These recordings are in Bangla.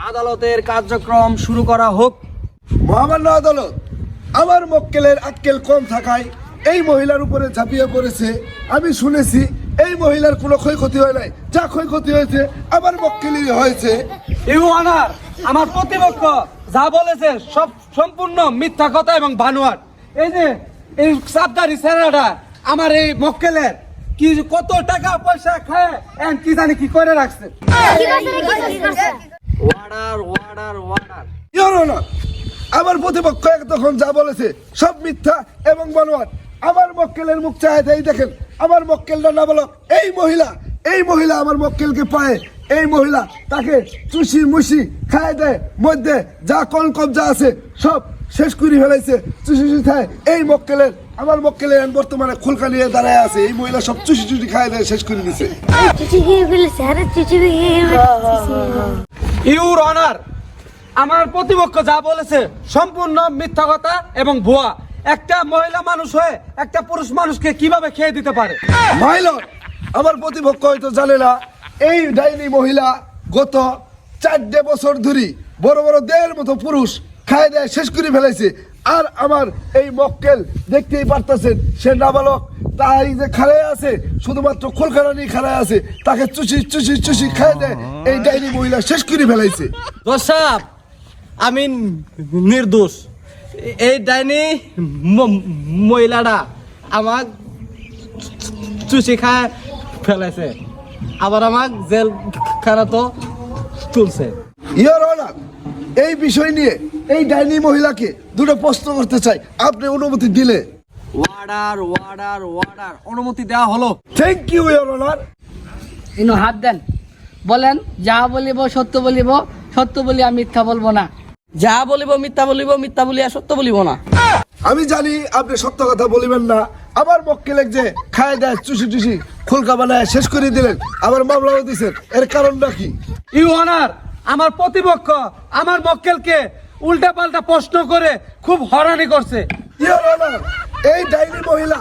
আদালতের কার্যক্রম শুরু করা হোক। মহামান্য আদালত, আমার মক্কেলের আক্কেল কম থাকায় এই মহিলার উপরে ঝাঁপিয়ে পড়েছে। আমি শুনেছি এই মহিলার কোনো ক্ষয়ক্ষতি হয় নাই, যা ক্ষয়ক্ষতি হয়েছে আমার মক্কেলেরই হয়েছে। ইউ অনার, আমার প্রতিপক্ষ যা বলেছে সব সম্পূর্ণ মিথ্যা কথা এবং বানোয়াট। এই যে এই সাবদারি সেনাটা আমার এই মক্কেলের কি কত টাকা পয়সা খায় কি জানি কি করে রাখছে। Order order order. Your honour, আমার প্রতিপক্ষ তখন যা বলেছে সব মিথ্যা এবং বানোয়াট। আমার মক্কেলের মুখ চাইতেই দেখেন আমার মক্কেলটা না বলো এই মহিলা আমার মক্কেলকে পায়। এই মহিলা তাকে চুষি মুষি খায় দেয়, মধ্যে যা কল কবজা আছে সব শেষ করে ফেলাইছে। চুষি খায় এই মক্কেলের, আমার মক্কেলের বর্তমানে খুলকা নিয়ে দাঁড়ায় আছে। এই মহিলা সব চুষি খায় দেয়, শেষ করে দিছে। ইউর অনার, আমার প্রতিপক্ষ যা বলেছে সম্পূর্ণ মিথ্যা কথা এবং ভুয়া। একটা মহিলা মানুষ হয়ে একটা পুরুষ মানুষকে কিভাবে খেয়ে দিতে পারে? মাইলর, আমার প্রতিপক্ষ হয়তো জানে না এই ডাইনি মহিলা গত 4 বছর ধরে বড় বড় দেহের মতো পুরুষ খায় দেয়, শেষ করে ফেলাইছে। আর আমার এই মক্কেল দেখতেই পারতেছেন সে নাবালক, তাই যে খাড়ায় আছে শুধুমাত্র খোলখানা নিয়ে খাড়ায় আছে, তাকে চুষি খায় দেয় এই ডাইনি মহিলা, শেষ করে ফেলাইছে। দোষাব, আমি নির্দোষ। এই ডাইনি মহিলাটা আমার চুষি খায় ফেলেছে, আবার আমার জেল খানা তো তুলছে। ইওর অনার, এই বিষয় নিয়ে এই ডাইনি মহিলাকে দুটো প্রশ্ন করতে চাই, আপনি অনুমতি দিলে? ওয়ার্ডার ওয়ার্ডার ওয়ার্ডার, অনুমতি দেওয়া হলো। Thank you your honour. ইনো হাত দেন, বলেন যা বলিব সত্য বলিব, সত্য বলি আমি মিথ্যা বলবো না। যা বলিব মিথ্যা বলিব, মিথ্যা বলি আর সত্য বলিব না। আমি জানি আপনি সত্য কথা বলিবেন না। আমার মক্কেলে যে খায় দেয় চুষি খুলকা বানায় শেষ করে দিলেন, আবার মামলাও দিচ্ছেন, এর কারণটা কি? ইউ অনার, আমার প্রতিপক্ষ আমার মক্কেলকে উল্টা পাল্টা প্রশ্ন করে খুব হয়রানি করছে। ইওর অনার, এই ডাইনি মহিলা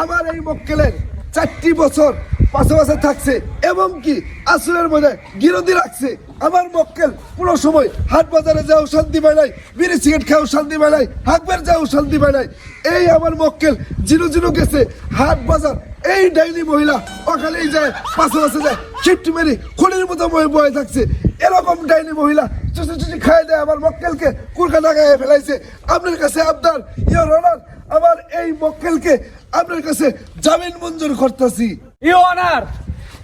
আমার এই মক্কেলের 4 বছর পাশে থাকছে এবং কি আসলের মধ্যে গিরদি রাখছে। আমার মক্কেল পুরো সময় হাট বাজারে যাও শান্তি পায় নাই, বিড়ি সিগারেট খাও শান্তি পায় নাই, হাকবার যাও শান্তি পায় নাই। এই আমার মক্কেল জিরো গেছে হাট বাজার, এই ডাইনি মহিলা ওখানেই যায়, পাশে যায়, শিফট মেরে খনির মতো বয়ে থাকছে। এরকম ডাইনি মহিলা চুষি খায় দেয় আমার মক্কেলকে কুলকা লাগায় ফেলাইছে। আপনার কাছে আবদার ইওর অনার, আমার এই মক্কেলকে আপনার কাছে জামিন মঞ্জুর করতেছি। ইউ অনার,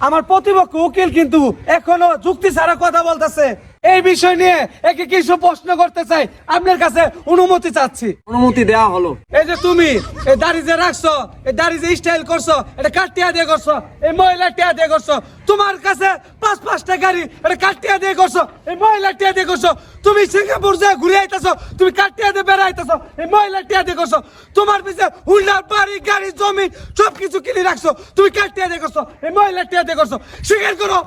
আমার প্রতিপক্ষ উকিল কিন্তু এখনো যুক্তি ছাড়া কথা বলতেছে। এই বিষয় নিয়ে একে কিছু প্রশ্ন করতে চাই, আপনার কাছে অনুমতি চাচ্ছি। অনুমতি দেওয়া হলো। এই যে তুমি এই দাড়ি যে রাখছো, এই দাড়ি যে স্টাইল করছো, এটা কাটিয়া দিয়ে করছো, এই মহিলা টিয়া দিয়ে করছো। তোমার কাছে 5-5টা গাড়ি, এটা কাটিয়া দিয়ে করছো, এই মহিলা টিয়া দিয়ে করছো। তুমি সিঙ্গাপুর যে ঘুরে আইতেছো, তুমি কাটিয়া দিয়ে বেড়াইতেছো, এই মহিলা টিয়া দিয়ে করছো। তোমার পিছে হুন্ডা বাড়ি গাড়ি জমি সবকিছু কিনে রাখছো, তুমি কাটিয়া দিয়ে করছো, এই মহিলা টিয়া দিয়ে করছো। স্বীকার করো।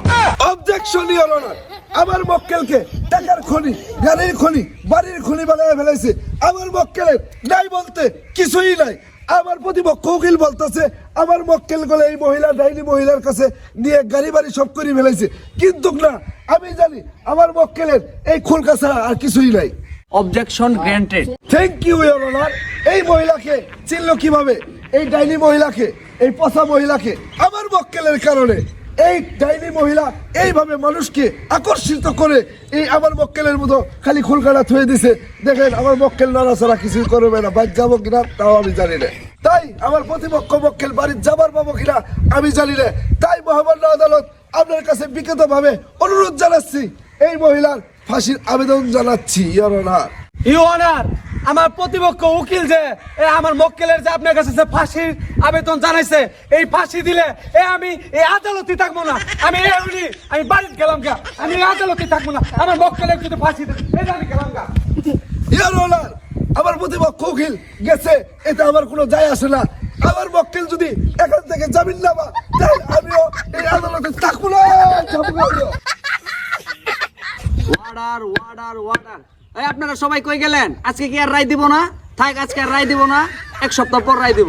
অবজেকশন ইওর অনার, আমার মক্কেলকে টাকার খনি, গাড়ির খনি, বাড়ির খনি বানায় ফেলাইছে। আমার মক্কেলের নাই বলতে কিছুই নাই। আমার প্রতিপক্ষ উকিল বলতেছে আমার মক্কেল গলে এই মহিলা ডাইনি মহিলার কাছে নিয়ে গাড়ি বাড়ি সব করে ফেলাইছে, কিন্তু না, আমি জানি আমার মক্কেলের এই খুলকা ছাড়া আর কিছুই নাই। Objection granted. Thank you your honour. এই মহিলাকে চিনল কিভাবে? এই ডাইনি মহিলাকে, এই পচা মহিলাকে আমার মক্কেলের কারণে। এই ডাইনি মহিলা এইভাবে মানুষকে আকর্ষিত করে এই আমার মক্কেলের মতো খালি খুলকাটা থুয়ে দিছে। দেখেন আমার মক্কেল নড়াচড়া কিছুই করবে না, বাড়ি যাবো কিনা তাও আমি জানি না। তাই আমার প্রতিপক্ষ মক্কেল বাড়ির যাবার পাবো কিনা আমি জানি না। তাই মহামান্য আদালত, আপনার কাছে বিকৃতভাবে অনুরোধ জানাচ্ছি, এই মহিলার ফাঁসির আবেদন জানাচ্ছি ইওর অনার। ইউ অনার, আমার প্রতিপক্ষ উকিল যে আমার মক্কেলের যে আপনার কাছে যে ফাঁসির আবেদন জানাইছে, এই ফাঁসি দিলে আমি এই আদালতে থাকবো না, আমি বাড়িতে গেলাম গা, আমি এই আদালতে থাকবো না। আমার মক্কেলের যদি ফাঁসি দেয় এই আমি গেলাম গা। ইওর অনার, আমার প্রতিপক্ষ উকিল গেছে, এতে আমার কোনো যায় আসে না। আমার মক্কেল যদি এখান থেকে জামিন না পায়, তাই আমিও এই আদালতে থাকবো না। Order order order. এই আপনারা সবাই কই গেলেন? আজকে কি আর রায় দিব না? থাক, আজকে আর রায় দিব না, 1 সপ্তাহ পর রায় দিব।